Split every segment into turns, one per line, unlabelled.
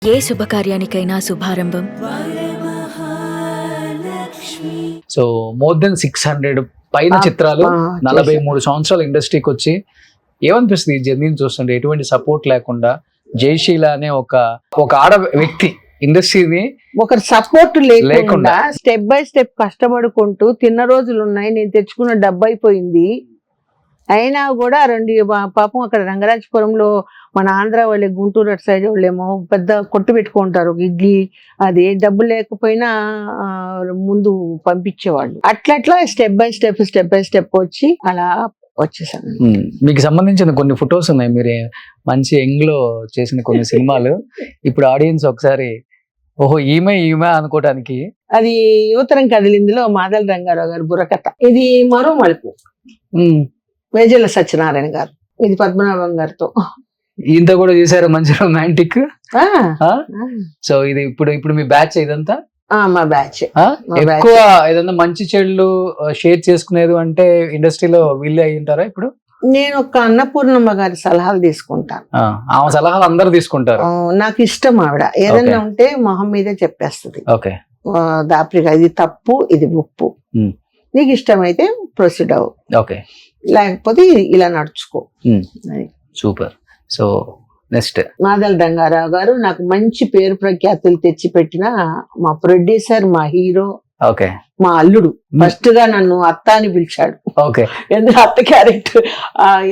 ఏ శుభకార్యానికైనా శుభారంభం.
So more than 600 పైన చిత్రాలు, 43 సంవత్సరాల ఇండస్ట్రీకి వచ్చి ఏమనిపిస్తుంది ఈ జర్నీని చూస్తుంటే? ఎటువంటి సపోర్ట్ లేకుండా జయశీల అనే ఒక ఆడ వ్యక్తి ఇండస్ట్రీని
ఒక సపోర్ట్ లేకుండా స్టెప్ బై స్టెప్ కష్టపడుకుంటూ తిన్న రోజులు ఉన్నాయి. నేను తెచ్చుకున్న డబ్బు అయిపోయింది అయినా కూడా పాపం అక్కడ రంగరాజపురంలో మన ఆంధ్ర వాళ్ళే, గుంటూరు అటు సైడ్ వాళ్ళేమో పెద్ద కొట్టు పెట్టుకుంటారు ఇడ్లీ, అది డబ్బు లేకపోయినా ముందు పంపించేవాళ్ళు. అట్లా స్టెప్ బై స్టెప్ వచ్చి అలా వచ్చేసాను.
మీకు సంబంధించిన కొన్ని ఫొటోస్ ఉన్నాయి, మీరు మంచి యంగ్ లో చేసిన కొన్ని సినిమాలు. ఇప్పుడు ఆడియన్స్ ఒకసారి ఓహో ఈమె అనుకోవడానికి,
అది యువతరం కదిలిందిలో మాదల రంగారావు గారు బుర్రకథ. ఇది మరో మలుపు వేజల సత్యనారాయణ గారు, ఇది పద్మనాభం గారితో
ఇంత కూడా చేశారు. మంచి రొమాంటిక్. సో ఇది ఇప్పుడు మీ బ్యాచ్ ఇదంతా?
మా బ్యాచ్.
ఎక్కువ ఏదన్నా మంచి చెడులు షేర్ చేసుకునేది అంటే ఇండస్ట్రీలో వీళ్ళే అయి ఉంటారా ఇప్పుడు?
నేను ఒక అన్నపూర్ణమ్మ గారి సలహాలు తీసుకుంటాను.
ఆమె సలహాలు అందరు తీసుకుంటారు.
నాకు ఇష్టం ఆవిడ. ఏదన్నా ఉంటే మొహం మీదే చెప్పేస్తుంది.
ఓకే,
దాప్రిగా ఇది తప్పు, ఇది ఉప్పు, నీకు ఇష్టమైతే ప్రొసీడ్ అవ్వు,
ఓకే,
లేకపోతే ఇలా నడుచుకో.
Super. So next
Madala Rangarao గారు నాకు మంచి పేరు ప్రఖ్యాతులు తెచ్చి పెట్టిన మా ప్రొడ్యూసర్, మా హీరో,
ఓకే,
మా అల్లుడు. ఫస్ట్ గా నన్ను అత్త అని పిలిచాడు.
ఓకే,
ఎందుకు అత్త క్యారెక్టర్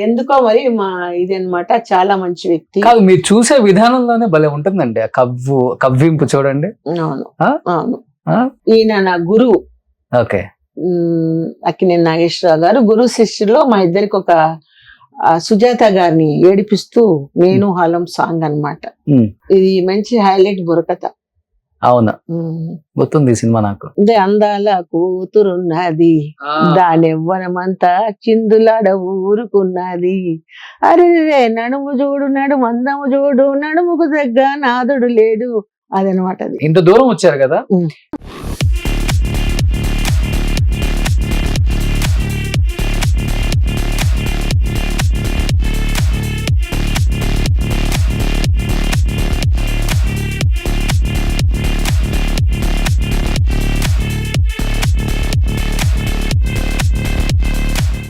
ఎందుకో మరి మా ఇది అన్నమాట. చాలా మంచి వ్యక్తి.
కాదు, మీరు చూసే విధానంలోనే భలే ఉంటుందండి ఆ కవ్వింపు. చూడండి.
అవును అవును. ఈయన నా గురువు.
ఓకే,
అక్కినేని నాగేశ్వరరావు గారు. గురువు శిష్యులో మా ఇద్దరికి ఒక సుజాత గారిని ఏడిపిస్తూ నేను హాలం సాంగ్ అన్నమాట. ఇది మంచి హైలైట్ బుర్రకథ.
అవును, గుర్తుంది సినిమా నాకు.
అందాల కూతురున్నది, దానెవ్వనమంతా చిందులాడ ఊరుకున్నది, అరే నడుము చూడు, నడుము అందము చూడు, నడుముకు దగ్గ నాదుడు లేడు, అదనమాట. అది
ఇంత దూరం వచ్చారు కదా.